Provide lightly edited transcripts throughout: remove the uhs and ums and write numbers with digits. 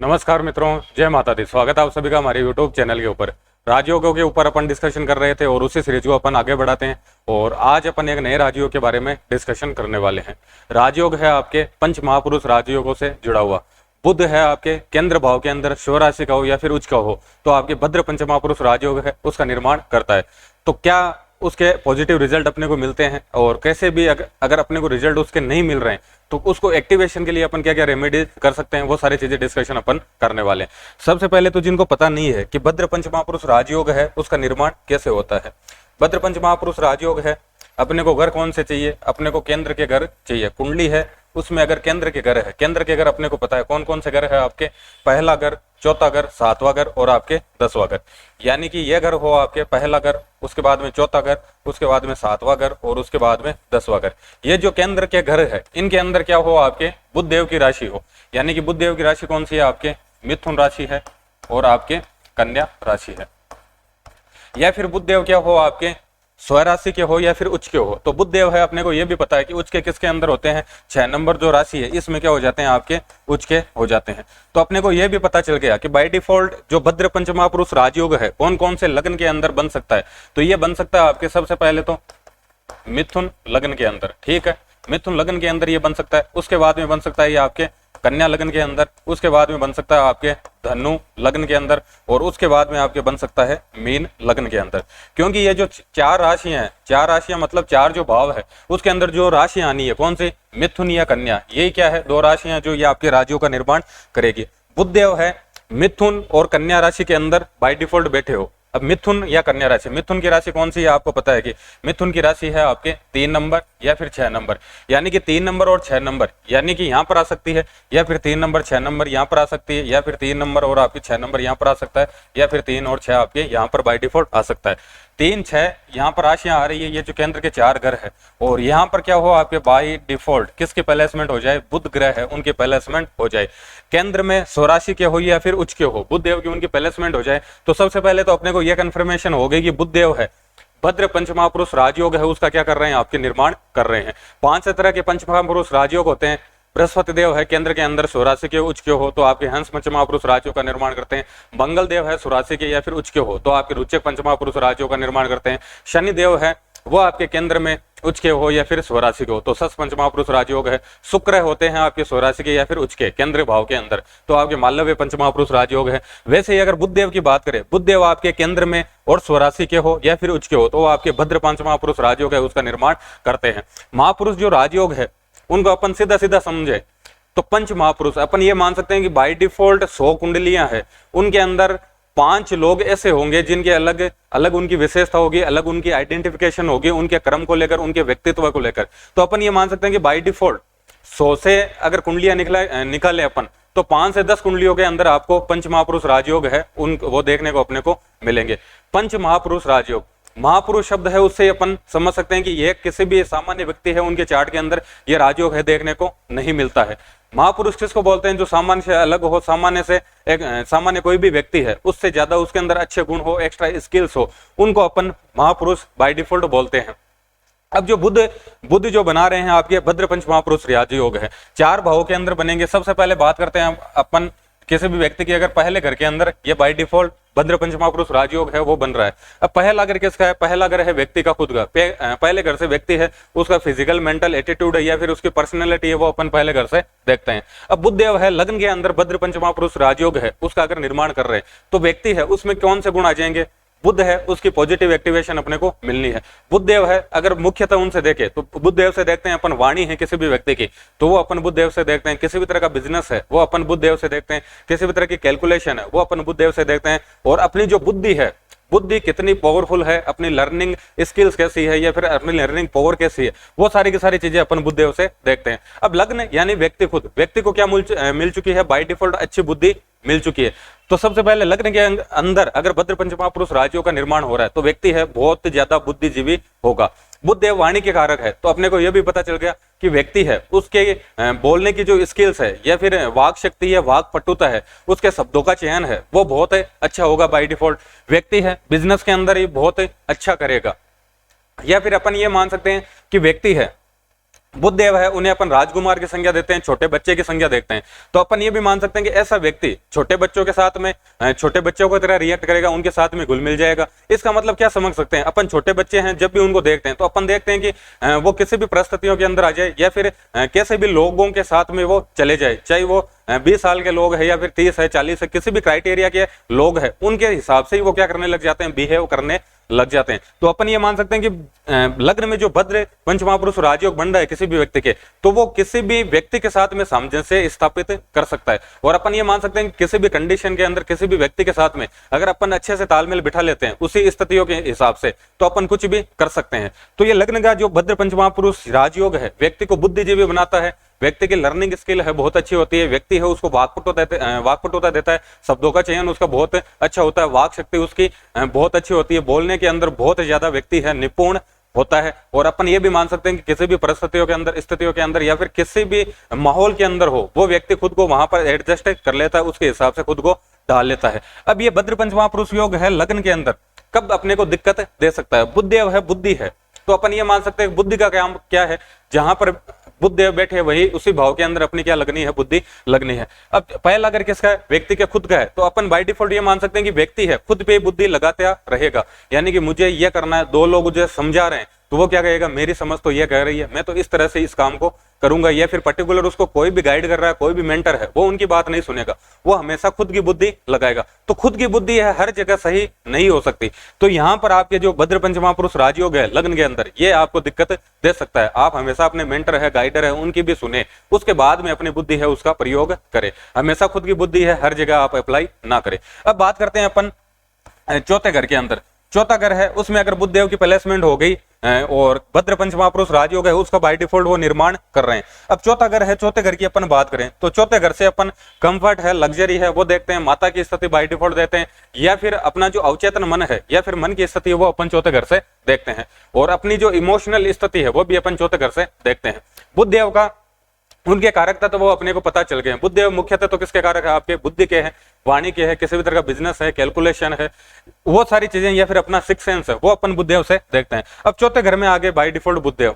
नमस्कार मित्रों, जय माता दी। स्वागत है आप सभी का हमारे यूट्यूब चैनल के ऊपर। राजयोगों के ऊपर अपन डिस्कशन कर रहे थे और उसी सीरीज को अपन आगे बढ़ाते हैं और आज अपन एक नए राजयोग के बारे में डिस्कशन करने वाले हैं। राजयोग है आपके पंच महापुरुष राजयोगों से जुड़ा हुआ। बुध है आपके केंद्र भाव के अंदर, स्व राशि का हो या फिर उच्च का हो, तो आपके भद्र पंच महापुरुष राजयोग है उसका निर्माण करता है। तो क्या उसके पॉजिटिव रिजल्ट अपने को मिलते हैं और कैसे भी अगर अपने को रिजल्ट उसके नहीं मिल रहे हैं तो उसको एक्टिवेशन के लिए अपन क्या क्या रेमेडी कर सकते हैं, वो सारी चीजें डिस्कशन अपन करने वाले हैं। सबसे पहले तो जिनको पता नहीं है कि भद्र पंच महापुरुष राजयोग है उसका निर्माण कैसे होता है। भद्र पंच महापुरुष राजयोग है, अपने को घर कौन से चाहिए? अपने को केंद्र के घर चाहिए। कुंडली है उसमें अगर केंद्र के घर है, केंद्र के घर अपने को पता है कौन कौन से घर है आपके, पहला घर, चौथा घर, सातवां घर और आपके 10वां घर। यानी कि ये घर हो आपके पहला घर, उसके बाद में चौथा घर, उसके बाद में 7वां घर और उसके बाद में 10वां घर। ये जो केंद्र के घर है इनके अंदर क्या हो आपके बुध देव की राशि हो। यानी कि बुध देव की राशि कौन सी है आपके? मिथुन राशि है और आपके कन्या राशि है। या फिर बुध देव क्या हो आपके स्वराशि के हो या फिर उच्च के हो। तो बुध देव है, अपने को यह भी पता है कि उच्च के किसके अंदर होते हैं? 6 नंबर जो राशि है इसमें क्या हो जाते हैं आपके उच्च के हो जाते हैं। तो अपने को यह भी पता चल गया कि बाय डिफॉल्ट जो भद्र पंच महापुरुष राजयोग है कौन कौन से लग्न के अंदर बन सकता है। तो ये बन सकता है आपके सबसे पहले तो मिथुन लग्न के अंदर, ठीक है, मिथुन लग्न के अंदर ये बन सकता है। उसके बाद में बन सकता है ये आपके कन्या लग्न के अंदर, उसके बाद में बन सकता है आपके धनु लग्न के अंदर और उसके बाद में आपके बन सकता है मीन लग्न के अंदर। क्योंकि ये जो 4 राशियां हैं, 4 राशियां मतलब 4 जो भाव है उसके अंदर जो राशियां आनी है कौन सी? मिथुन या कन्या। यही क्या है? 2 राशियां जो ये आपके राशियों का निर्माण करेगी। बुध देव है मिथुन और कन्या राशि के अंदर बाय डिफॉल्ट बैठे हो। अब मिथुन या कन्या राशि, मिथुन की राशि कौन सी है आपको पता है कि मिथुन की राशि है आपके 3 नंबर या फिर 6 नंबर। यानी कि 3 नंबर और 6 नंबर, यानी कि यहाँ पर आ सकती है या फिर 3 नंबर 6 नंबर यहाँ पर आ सकती है या फिर 3 नंबर और आपके 6 नंबर यहाँ पर आ सकता है या फिर 3 और 6 आपके यहाँ पर बाय डिफॉल्ट आ सकता है। 3 6 यहाँ पर राशियां आ रही है। ये जो केंद्र के 4 घर है और यहाँ पर क्या हो आपके बाय डिफॉल्ट किसके प्लेसमेंट हो जाए? बुध ग्रह है उनके प्लेसमेंट हो जाए। केंद्र में स्वराशि के हो या फिर उच्च के हो, बुध देव की उनकी प्लेसमेंट हो जाए। तो सबसे पहले तो अपने को यह कंफर्मेशन हो गई कि बुध देव है भद्र पंच महापुरुष राजयोग है उसका क्या कर रहे हैं? आपके निर्माण कर रहे हैं। 5 तरह के पंच महापुरुष राजयोग होते हैं। बृहस्पति देव है केंद्र के अंदर स्वराशि के उच्च के हो तो आपके हंस पंच महापुरुष राजयोग का निर्माण करते हैं। मंगल देव है स्वराशि के या फिर उच्च के हो तो आपके रुचक पंच महापुरुष राजयोग का निर्माण करते हैं। शनि देव है वो आपके केंद्र में उच्च के हो या फिर स्वराशि के हो तो सस पंच महापुरुष राजयोग है। शुक्र होते हैं आपके स्वराशि के या फिर उच्च के केंद्र भाव के अंदर तो आपके मालव्य पंच महापुरुष राजयोग है। वैसे ही अगर बुध देव की बात करें, बुध देव आपके केंद्र में और स्वराशि के हो या फिर उच्च के हो तो आपके भद्र पंच महापुरुष राजयोग है उसका निर्माण करते हैं। महापुरुष जो राजयोग है उनको अपन सीधा सीधा समझे तो पंच महापुरुष अपन ये मान सकते हैं कि बाय डिफॉल्ट 100 कुंडलियां हैं, उनके अंदर 5 लोग ऐसे होंगे जिनके अलग अलग उनकी विशेषता होगी, अलग उनकी आइडेंटिफिकेशन होगी, उनके कर्म को लेकर, उनके व्यक्तित्व को लेकर। तो अपन ये मान सकते हैं कि बाय डिफॉल्ट 100 से अगर कुंडलियां निकाले अपन तो 5 से 10 कुंडलियों के अंदर आपको पंच महापुरुष राजयोग है उन वो देखने को अपने को मिलेंगे। पंच महापुरुष राजयोग, महापुरुष शब्द है उससे अपन समझ सकते हैं कि यह किसी भी सामान्य व्यक्ति है उनके चार्ट के अंदर यह राजयोग है देखने को नहीं मिलता है। महापुरुष किसको बोलते हैं? जो सामान्य से अलग हो, सामान्य से एक सामान्य कोई भी व्यक्ति है उससे ज्यादा उसके अंदर अच्छे गुण हो, एक्स्ट्रा स्किल्स हो, उनको अपन महापुरुष बाय डिफॉल्ट बोलते हैं। अब जो बुद्ध जो बना रहे हैं आपके भद्र पंच महापुरुष राजयोग है 4 भावों के अंदर बनेंगे। सबसे पहले बात करते हैं अपन किसी भी व्यक्ति की अगर पहले घर के अंदर ये बाय डिफॉल्ट भद्र पंच महापुरुष राजयोग है वो बन रहा है। अब पहला घर किसका है? पहला घर है व्यक्ति का खुद का। पहले घर से व्यक्ति है उसका फिजिकल मेंटल एटीट्यूड है या फिर उसकी पर्सनैलिटी है वो अपन पहले घर से देखते हैं। अब बुध देव है लग्न के अंदर भद्र पंच महापुरुष राजयोग है उसका अगर निर्माण कर रहे हैं तो व्यक्ति है उसमें कौन से गुण आ जाएंगे? बुध है उसकी पॉजिटिव एक्टिवेशन अपने को मिलनी है। बुध देव है अगर मुख्यतः उनसे देखें तो बुध देव से देखते हैं अपन वाणी है किसी भी व्यक्ति की तो वो अपन बुध देव से देखते हैं। किसी भी तरह का बिजनेस है वो अपन बुध देव से देखते हैं। किसी भी तरह की कैलकुलेशन है वो अपन बुध देव से देखते हैं। और अपनी जो बुद्धि है, बुद्धि कितनी पावरफुल है, अपनी लर्निंग स्किल्स कैसी है या फिर अपनी लर्निंग पावर कैसी है, वो सारी की सारी चीजें अपन बुद्धि से देखते हैं। अब लग्न यानी व्यक्ति खुद, व्यक्ति को क्या मिल चुकी है? बाय डिफॉल्ट अच्छी बुद्धि मिल चुकी है। तो सबसे पहले लग्न के अंदर अगर भद्र पंच महापुरुष राजयोग का निर्माण हो रहा है तो व्यक्ति है बहुत ज्यादा बुद्धिजीवी होगा। बुध देव वाणी के कारक है तो अपने को यह भी पता चल गया कि व्यक्ति है उसके बोलने की जो स्किल्स है या फिर वाक शक्ति है, वाक पटुता है, उसके शब्दों का चयन है वो बहुत अच्छा होगा बाय डिफॉल्ट। व्यक्ति है बिजनेस के अंदर ये बहुत अच्छा करेगा। या फिर अपन ये मान सकते हैं कि व्यक्ति है बुधदेव है उन्हें अपन राजकुमार की संज्ञा देते हैं, छोटे बच्चे की संज्ञा देखते हैं। तो अपन ये भी मान सकते हैं कि ऐसा व्यक्ति छोटे बच्चों के साथ में छोटे बच्चों की तरह रिएक्ट करेगा, उनके साथ में घुल मिल जाएगा। इसका मतलब क्या समझ सकते हैं, अपन छोटे बच्चे हैं जब भी उनको देखते हैं तो अपन देखते हैं कि वो किसी भी परिस्थितियों के अंदर आ जाए या फिर कैसे भी लोगों के साथ में वो चले जाए, चाहे वो 20 साल के लोग हैं या फिर 30 है 40 है, किसी भी क्राइटेरिया के लोग हैं, उनके हिसाब से ही वो क्या करने लग जाते हैं, बिहेव करने लग जाते हैं। तो अपन ये मान सकते हैं कि लग्न में जो भद्र पंचमहापुरुष राजयोग बन रहा है किसी भी व्यक्ति के, तो वो किसी भी व्यक्ति के साथ में सामंजस्य स्थापित कर सकता है। और अपन ये मान सकते हैं कि किसी भी कंडीशन के अंदर किसी भी व्यक्ति के साथ में अगर अपन अच्छे से तालमेल बिठा लेते हैं उसी स्थितियों के हिसाब से, तो अपन कुछ भी कर सकते हैं। तो ये लग्न का जो भद्र पंचमहापुरुष राजयोग है व्यक्ति को बुद्धिजीवी बनाता है, व्यक्ति की लर्निंग स्किल है बहुत अच्छी होती है, व्यक्ति है उसको वाक्पटुता देता है, शब्दों का चयन उसका बहुत अच्छा होता है, वाक शक्ति उसकी बहुत अच्छी होती है, बोलने के अंदर बहुत ज्यादा व्यक्ति है निपुण होता है। और अपन ये भी मान सकते हैं कि किसी भी परिस्थितियों के अंदर, स्थितियों के अंदर या फिर किसी भी माहौल के अंदर हो, वो व्यक्ति खुद को वहां पर एडजस्ट कर लेता है, उसके हिसाब से खुद को ढाल लेता है। अब ये भद्र पंचमहापुरुष योग है लग्न के अंदर कब अपने को दिक्कत दे सकता है, बुधदेव है बुद्धि है, तो अपन ये मान सकते हैं बुद्धि का काम क्या है, जहां पर बुधदेव बैठे वही उसी भाव के अंदर अपनी क्या लगनी है, बुद्धि लगनी है। अब पहला अगर किसका है, व्यक्ति के खुद का है, तो अपन बाय डिफॉल्ट ये मान सकते हैं कि व्यक्ति है खुद पे बुद्धि लगाता रहेगा, यानी कि मुझे ये करना है, दो लोग मुझे समझा रहे हैं तो वो क्या कहेगा, मेरी समझ तो ये कह रही है, मैं तो इस तरह से इस काम को करूंगा, या फिर पर्टिकुलर उसको कोई भी गाइड कर रहा है, कोई भी मेंटर है, वो उनकी बात नहीं सुनेगा, वो हमेशा खुद की बुद्धि लगाएगा। तो खुद की बुद्धि है हर जगह सही नहीं हो सकती। तो यहाँ पर आपके जो भद्र पंचमहापुरुष राजयोग है लग्न के अंदर, ये आपको दिक्कत दे सकता है। आप हमेशा अपने मेंटर है, गाइडर है, उनकी भी सुने, उसके बाद में अपनी बुद्धि है उसका प्रयोग करें। हमेशा खुद की बुद्धि है हर जगह आप अप्लाई ना करें। अब बात करते हैं अपन चौथे घर के अंदर। चौथा घर है उसमें अगर बुधदेव की प्लेसमेंट हो गई और भद्र पंचमहापुरुष राजयोग है उसका बाय डिफॉल्ट वो निर्माण कर रहे हैं। अब चौथा घर है, चौथे घर की अपन बात करें तो चौथे घर से अपन कंफर्ट है, लग्जरी है वो देखते हैं, माता की स्थिति बाय डिफॉल्ट देते हैं, या फिर अपना जो अवचेतन मन है या फिर मन की स्थिति है वो अपन चौथे घर से देखते हैं, और अपनी जो इमोशनल स्थिति है वो भी अपन चौथे घर से देखते हैं। बुधदेव का उनके कारक तत्व वो अपने को पता चल गए हैं। बुद्धदेव मुख्यतः तो किसके कारक है, आपके बुद्धि के हैं, वाणी के है, किसी भी तरह का बिजनेस है, कैलकुलेशन है, वो सारी चीजें, या फिर अपना सिक्स सेंस है वो अपन बुद्धदेव से देखते हैं। अब चौथे घर में आगे बाय डिफॉल्ट बुद्धदेव,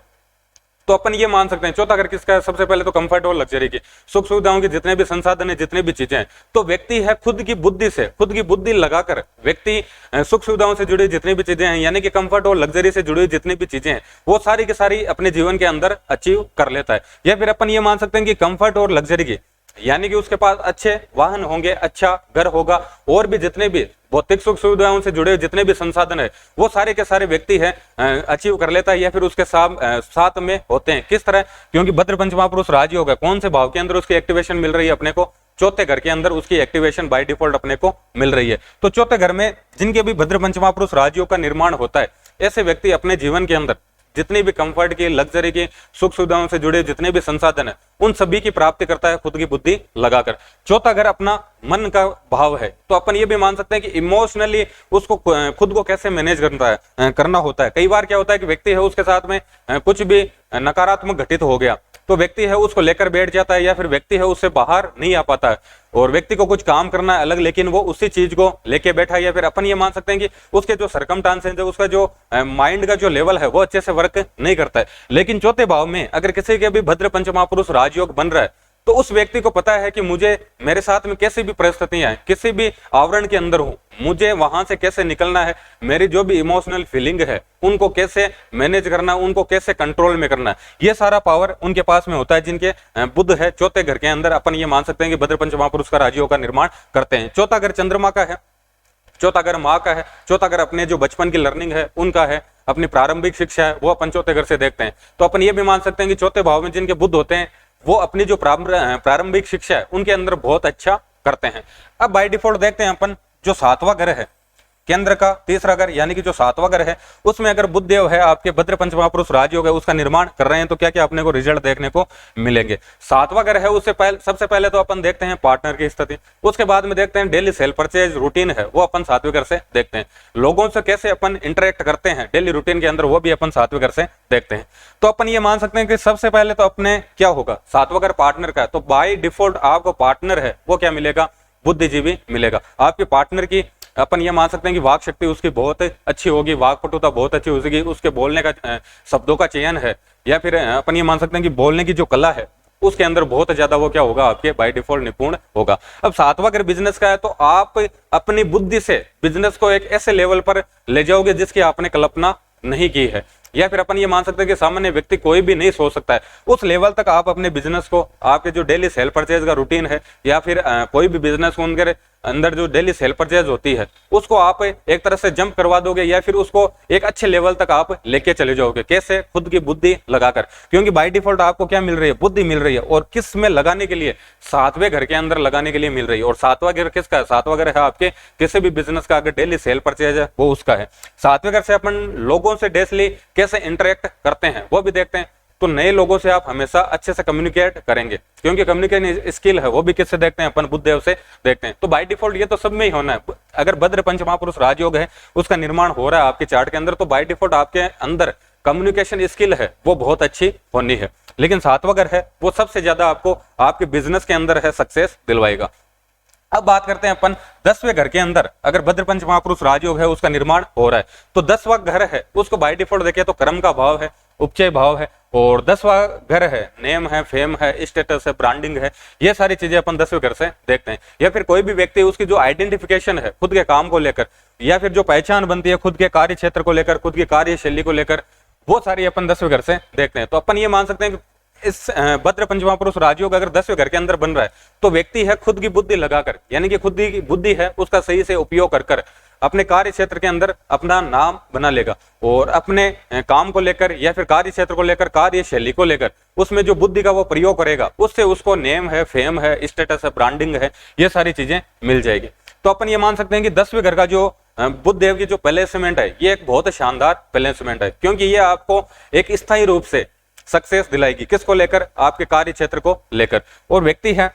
तो अपन ये मान सकते हैं चौथा घर किसका है, सबसे पहले तो कंफर्ट और लग्जरी की, सुख सुविधाओं की जितने भी संसाधन है, जितने भी चीजें हैं, तो व्यक्ति है खुद की बुद्धि से, खुद की बुद्धि लगाकर व्यक्ति सुख सुविधाओं से जुड़ी जितनी भी चीजें हैं, यानी कि कंफर्ट और लग्जरी से जुड़ी जितनी भी चीजें हैं, वो सारी की सारी अपने जीवन के अंदर अचीव कर लेता है। या फिर अपन ये मान सकते हैं कि कंफर्ट और लग्जरी की, यानी कि उसके पास अच्छे वाहन होंगे, अच्छा घर होगा, और भी जितने भी भौतिक सुख सुविधाओं से जुड़े जितने भी संसाधन है वो सारे के सारे व्यक्ति है अचीव कर लेता है, या फिर उसके साथ में होते हैं। किस तरह, क्योंकि भद्र पंचमहापुरुष राजयोग है, कौन से भाव के अंदर उसकी एक्टिवेशन मिल रही है अपने को, चौथे घर के अंदर उसकी एक्टिवेशन बाय डिफॉल्ट अपने को मिल रही है। तो चौथे घर में जिनके भी भद्र पंचमहापुरुष राजयोग का निर्माण होता है, ऐसे व्यक्ति अपने जीवन के अंदर जितनी भी कंफर्ट की, लग्जरी की, सुख सुविधाओं से जुड़े जितने भी संसाधन है उन सभी की प्राप्ति करता है खुद की बुद्धि लगाकर। चौथा घर अपना मन का भाव है, तो अपन ये भी मान सकते हैं कि इमोशनली उसको खुद को कैसे मैनेज करना होता है। कई बार क्या होता है कि व्यक्ति है उसके साथ में कुछ भी नकारात्मक घटित हो गया तो व्यक्ति है उसको लेकर बैठ जाता है, या फिर व्यक्ति है उससे बाहर नहीं आ पाता है, और व्यक्ति को कुछ काम करना है अलग, लेकिन वो उसी चीज को लेके बैठा है। या फिर अपन ये मान सकते हैं कि उसके जो सरकमस्टांसेस है, उसका जो माइंड का जो लेवल है वो अच्छे से वर्क नहीं करता है। लेकिन चौथे भाव में अगर किसी के भी भद्र पंचमहापुरुष राजयोग बन रहा है तो उस व्यक्ति को पता है कि मुझे मेरे साथ में कैसी भी परिस्थितियां हैं, किसी भी आवरण के अंदर हूं, मुझे वहां से कैसे निकलना है, मेरी जो भी इमोशनल फीलिंग है उनको कैसे मैनेज करना है, उनको कैसे कंट्रोल में करना है, ये सारा पावर उनके पास में होता है जिनके बुध है चौथे घर के अंदर। अपन ये मान सकते हैं कि भद्र पंचमहापुरुष का राजयोग का निर्माण करते हैं। चौथा घर चंद्रमा का है, चौथा घर माँ का है, चौथा घर अपने जो बचपन की लर्निंग है उनका है, अपनी प्रारंभिक शिक्षा है वो अपन चौथे घर से देखते हैं। तो अपन ये भी मान सकते हैं कि चौथे भाव में जिनके बुध होते हैं वो अपनी जो प्रारंभिक शिक्षा है उनके अंदर बहुत अच्छा करते हैं। अब बाय डिफॉल्ट देखते हैं अपन जो सातवां घर है, केंद्र का तीसरा घर, यानी कि जो सातवां घर है उसमें अगर बुधदेव है आपके भद्र पंचमहापुरुष राजयोग है उसका निर्माण कर रहे हैं तो क्या क्या अपने को रिजल्ट देखने को मिलेंगे। सातवां घर है उससे पहले सबसे पहले तो अपन देखते हैं पार्टनर की स्थिति, उसके बाद में देखते हैं डेली सेल परचेज रूटीन है वो अपन सातवें घर से देखते हैं, लोगों से कैसे अपन इंटरेक्ट करते हैं डेली रूटीन के अंदर वो भी अपन सातवें घर से देखते हैं। तो अपन ये मान सकते हैं कि सबसे पहले तो अपने क्या होगा, सातवां घर पार्टनर का है, तो बाय डिफॉल्ट आपको पार्टनर है वो क्या मिलेगा, बुद्धिजीवी मिलेगा। आपके पार्टनर की अपन ये मान सकते हैं कि वाक शक्ति उसकी बहुत अच्छी होगी, वाकपटुता बहुत अच्छी होगी, उसके बोलने का शब्दों का चयन है, या फिर अपन ये मान सकते हैं कि बोलने की जो कला है उसके अंदर बहुत ज्यादा वो क्या होगा, आपके बाय डिफॉल्ट निपुण होगा। अब सातवां अगर बिजनेस का है तो आप अपनी बुद्धि से बिजनेस को एक ऐसे लेवल पर ले जाओगे जिसकी आपने कल्पना नहीं की है, या फिर अपन ये मान सकते हैं कि सामान्य व्यक्ति कोई भी नहीं सोच सकता है। उस लेवल तक आप अपने बिजनेस को, आपके जो डेली सेल परचेज का रूटीन है, या फिर कोई भी बिजनेस को उनके अंदर जो डेली सेल परचेज होती है उसको आप एक तरह से जंप करवा दोगे, या फिर उसको एक अच्छे लेवल तक आप लेके चले जाओगे। कैसे? खुद की बुद्धि लगाकर, क्योंकि बाय डिफॉल्ट आपको क्या मिल रही है, बुद्धि मिल रही है, और किस में लगाने के लिए, सातवें घर के अंदर लगाने के लिए मिल रही है। और सातवां घर किसका है? सातवां घर है आपके किसी भी बिजनेस का, अगर डेली सेल परचेज है वो उसका है। सातवें घर से अपन लोगों से डेली कैसे इंटरेक्ट करते हैं वो भी देखते हैं। तो नए लोगों से आप हमेशा अच्छे से कम्युनिकेट करेंगे, क्योंकि कम्युनिकेशन स्किल है वो भी किससे देखते हैं, अपन बुद्धदेव से देखते हैं। तो बाय डिफॉल्ट ये तो सब में ही होना है। अगर भद्र पंच महापुरुष राजयोग है उसका निर्माण हो रहा है आपके चार्ट के अंदर, तो बाय डिफॉल्ट आपके अंदर कम्युनिकेशन स्किल है वो बहुत अच्छी होनी है। लेकिन सातवां घर है वो सबसे ज्यादा आपको आपके बिजनेस के अंदर है सक्सेस दिलवाएगा। अब बात करते हैं अपन 10वें घर के अंदर, अगर भद्र पंच महापुरुष राजयोग है उसका निर्माण हो रहा है, तो 10वां घर है उसको बाय डिफॉल्ट देखें तो कर्म का भाव है, उपचय भाव है, और 10वां घर है नेम है, फेम है, स्टेटस है, ब्रांडिंग है। ये सारी चीजें अपन 10वें घर से देखते हैं। या फिर कोई भी व्यक्ति उसकी जो आइडेंटिफिकेशन है खुद के काम को लेकर, या फिर जो पहचान बनती है खुद के कार्य क्षेत्र को लेकर, खुद की कार्यशैली को लेकर, वो सारी अपन 10वें घर से देखते हैं। तो अपन ये मान सकते हैं कि इस भद्र पंच महापुरुष राजयोग अगर 10वें घर के अंदर बन रहा है तो व्यक्ति है खुद की बुद्धि लगाकर, यानी कि खुद की बुद्धि है उसका सही से उपयोग कर अपने कार्य क्षेत्र के अंदर अपना नाम बना लेगा, और अपने काम को लेकर या फिर कार्य क्षेत्र को लेकर, कार्यशैली को लेकर उसमें जो बुद्धि का वो प्रयोग करेगा, उससे उसको नेम है, फेम है, स्टेटस है, ब्रांडिंग है, ये सारी चीजें मिल जाएगी। तो अपन ये मान सकते हैं कि 10वें घर का जो बुद्धदेव की जो प्लेसमेंट है ये एक बहुत शानदार प्लेसमेंट है, क्योंकि ये आपको एक स्थायी रूप से सक्सेस दिलाएगी। किसको लेकर? आपके कार्य क्षेत्र को लेकर। और व्यक्ति है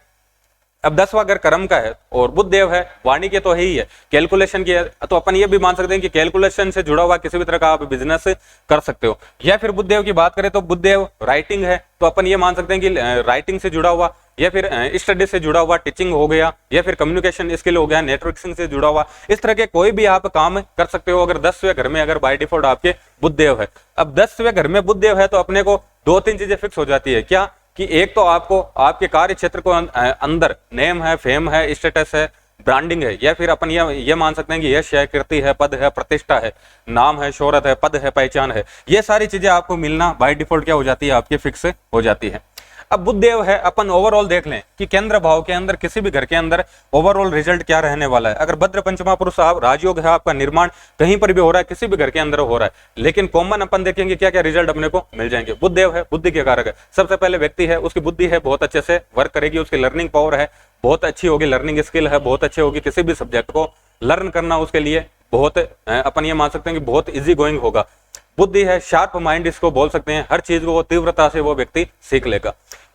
अब 10वां घर कर्म का है और बुद्धदेव है वाणी के तो है ही है, कैलकुलेशन की है, तो अपन ये भी मान सकते हैं कि कैलकुलेशन से जुड़ा हुआ किसी भी तरह का आप बिजनेस कर सकते हो। या फिर बुद्धदेव की बात करें तो बुद्धदेव राइटिंग है, तो अपन ये मान सकते हैं कि राइटिंग से जुड़ा हुआ, या फिर स्टडी से जुड़ा हुआ, टीचिंग हो गया, या फिर कम्युनिकेशन स्किल हो गया, नेटवर्किंग से जुड़ा हुआ, इस तरह के कोई भी आप काम कर सकते हो अगर 10वें घर में अगर बाय डिफॉल्ट आपके बुद्धदेव है। अब 10वें घर में बुद्धदेव है तो अपने को 2-3 चीजें फिक्स हो जाती है। क्या? कि एक तो आपको आपके कार्य क्षेत्र को अंदर नेम है, फेम है, स्टेटस है, ब्रांडिंग है, या फिर अपन ये मान सकते हैं कि यश है, कीर्ति है, पद है, प्रतिष्ठा है, नाम है, शोहरत है, पद है, पहचान है, ये सारी चीजें आपको मिलना बाय डिफॉल्ट क्या हो जाती है, आपके फिक्स हो जाती है। अब बुद्धदेव है, अपन ओवरऑल देख लें कि केंद्र भाव के अंदर किसी भी घर के अंदर ओवरऑल रिजल्ट क्या रहने वाला है। अगर भद्र पंचमहापुरुष साहब राजयोग है, आपका निर्माण कहीं पर भी हो रहा है, किसी भी घर के अंदर हो रहा है, लेकिन कॉमन अपन देखेंगे क्या क्या रिजल्ट अपने को मिल जाएंगे। बुद्धदेव है, बुद्धि के कारक है। सबसे पहले व्यक्ति है, उसकी बुद्धि है बहुत अच्छे से वर्क करेगी, उसकी लर्निंग पावर है बहुत अच्छी होगी, लर्निंग स्किल है बहुत अच्छी होगी, किसी भी सब्जेक्ट को लर्न करना उसके लिए बहुत अपन ये मान सकते हैं कि बहुत इजी गोइंग होगा। बुद्धि है, शार्प माइंड इसको बोल सकते हैं, हर चीज को वो तीव्रता से वो व्यक्ति सीख लेगा।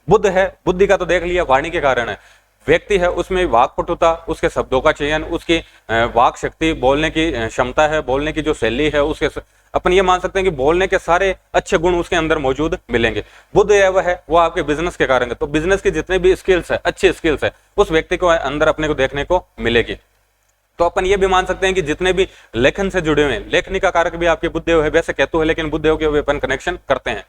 बुद्ध है, बुद्धि का तो देख लिया वाणी के कारण है। व्यक्ति है, उसमें वाक्पटुता, उसके शब्दों का चयन, उसकी वाक शक्ति, बोलने की क्षमता है, बोलने की जो शैली है, उसके अपन ये मान सकते हैं कि बोलने के सारे अच्छे गुण उसके अंदर मौजूद मिलेंगे। बुद्ध है वो आपके बिजनेस के कारण है, तो बिजनेस की जितने भी स्किल्स है, अच्छी स्किल्स है, उस व्यक्ति को अंदर अपने को देखने को मिलेगी। तो अपन ये भी मान सकते हैं कि जितने भी लेखन से जुड़े हुए हैं, लेखनी का कारक भी आपके बुद्धदेव है। वैसे केतु है लेकिन बुद्धदेव के अपन कनेक्शन करते हैं।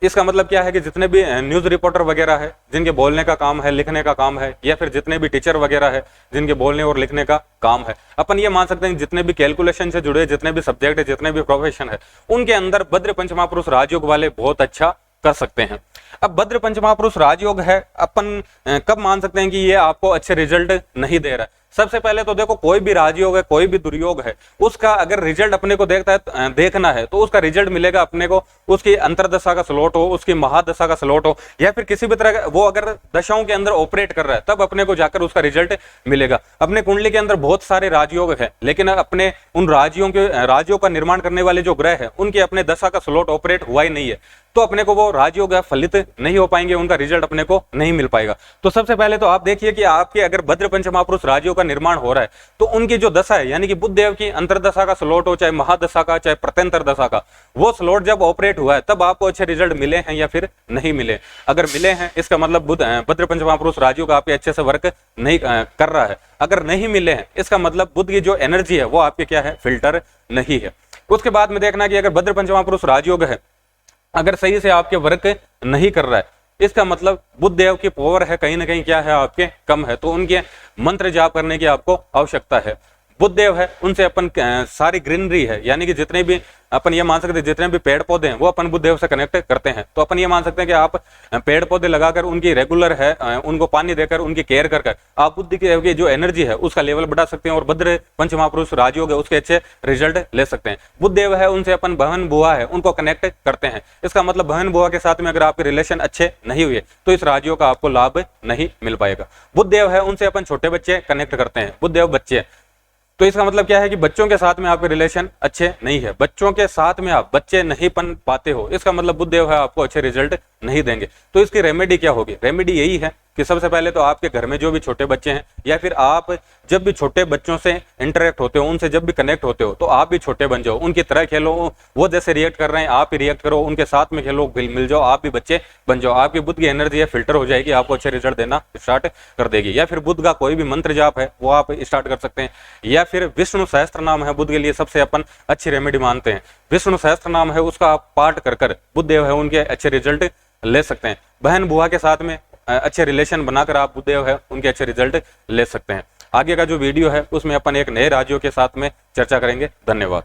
इसका मतलब क्या है कि जितने भी न्यूज रिपोर्टर वगैरह है, जिनके बोलने का काम है, लिखने का काम है, या फिर जितने भी टीचर वगैरह है, जिनके बोलने और लिखने का काम है, अपन ये मान सकते हैं जितने भी कैलकुलेशन से जुड़े जितने भी सब्जेक्ट है, जितने भी प्रोफेशन है, उनके अंदर भद्र पंचमहापुरुष राजयोग वाले बहुत अच्छा कर सकते हैं। अब भद्र पंचमहापुरुष राजयोग है, अपन कब मान सकते हैं कि ये आपको अच्छे रिजल्ट नहीं दे रहा है। सबसे पहले तो देखो, कोई भी राजयोग है, कोई भी दुर्योग है, उसका अगर रिजल्ट अपने को देखना है तो उसका रिजल्ट मिलेगा अपने को उसकी अंतरदशा का स्लॉट हो, उसकी महादशा का स्लॉट हो, या फिर किसी भी तरह का वो अगर दशाओं के अंदर ऑपरेट कर रहा है, तब अपने को जाकर उसका रिजल्ट मिलेगा। अपने कुंडली के अंदर बहुत सारे राजयोग है, लेकिन अपने उन राजयोग का निर्माण करने वाले जो ग्रह है, उनके अपने दशा का स्लॉट ऑपरेट हुआ ही नहीं है, तो अपने को वो राजयोग फलित नहीं हो पाएंगे, उनका रिजल्ट अपने को नहीं मिल पाएगा। तो सबसे पहले तो आप देखिए कि आपके अगर भद्र पंचमहापुरुष राजयोग का निर्माण हो रहा है तो उनकी जो दशा है, यानी कि बुध देव की अंतरदशा का स्लॉट हो, चाहे महादशा का, चाहे प्रत्यंतर दशा का, वो स्लॉट जब ऑपरेट हुआ है तब आपको अच्छे रिजल्ट मिले हैं या फिर नहीं मिले। अगर मिले हैं इसका मतलब बुध भद्र पंचमहापुरुष राजयोग आपके अच्छे से वर्क नहीं कर रहा है। अगर नहीं मिले हैं इसका मतलब बुध की जो एनर्जी है वो आपके क्या है, फिल्टर नहीं है। उसके बाद में देखना कि अगर भद्र पंचमहापुरुष राजयोग है, अगर सही से आपके वर्क नहीं कर रहा है, इसका मतलब बुध देव की पावर है कहीं ना कहीं क्या है, आपके कम है, तो उनके मंत्र जाप करने की आपको आवश्यकता है। बुध देव है उनसे अपन सारी ग्रीनरी है, यानी कि जितने भी अपन ये मान सकते हैं जितने भी पेड़ पौधे हैं वो अपन बुध देव से कनेक्ट करते हैं। तो अपन ये मान सकते हैं कि आप पेड़ पौधे लगाकर उनकी रेगुलर है उनको पानी देकर उनकी केयर कर आप बुद्ध देव की जो एनर्जी है उसका लेवल बढ़ा सकते हैं और भद्र पंचमहापुरुष राजयोग है उसके अच्छे रिजल्ट ले सकते हैं। बुध देव है उनसे अपन बहन बुआ है उनको कनेक्ट करते हैं। इसका मतलब बहन बुआ के साथ में अगर आपके रिलेशन अच्छे नहीं हुए तो इस राजयोग का आपको लाभ नहीं मिल पाएगा। बुध देव है उनसे अपन छोटे बच्चे कनेक्ट करते हैं, बुध देव बच्चे, तो इसका मतलब क्या है कि बच्चों के साथ में आपके रिलेशन अच्छे नहीं है, बच्चों के साथ में आप बच्चे नहीं बन पाते हो, इसका मतलब बुध देव है आपको अच्छे रिजल्ट नहीं देंगे। तो इसकी रेमेडी क्या होगी? रेमेडी यही है कि सबसे पहले तो आपके घर में जो भी छोटे बच्चे हैं या फिर आप जब भी छोटे बच्चों से इंटरेक्ट होते हो, उनसे जब भी कनेक्ट होते हो, तो आप भी छोटे बन जाओ, उनकी तरह खेलो, वो जैसे रिएक्ट कर रहे हैं आप ही रिएक्ट करो, उनके साथ में खेलो, मिल जाओ, आप भी बच्चे बन जाओ। आपकी बुध की एनर्जी है फिल्टर हो जाएगी, आपको अच्छे रिजल्ट देना स्टार्ट कर देगी। या फिर बुध का कोई भी मंत्र जाप है वो आप स्टार्ट कर सकते हैं, या फिर विष्णु सहस्त्र नाम है बुध के लिए सबसे अपन अच्छी रेमेडी मानते हैं, विष्णु सहस्त्र नाम है उसका आप पाठ कर बुध देव है उनके अच्छे रिजल्ट ले सकते हैं। बहन बुआ के साथ में अच्छे रिलेशन बनाकर आप बुध देव है उनके अच्छे रिजल्ट ले सकते हैं। आगे का जो वीडियो है उसमें अपन एक नए राज्यों के साथ में चर्चा करेंगे। धन्यवाद।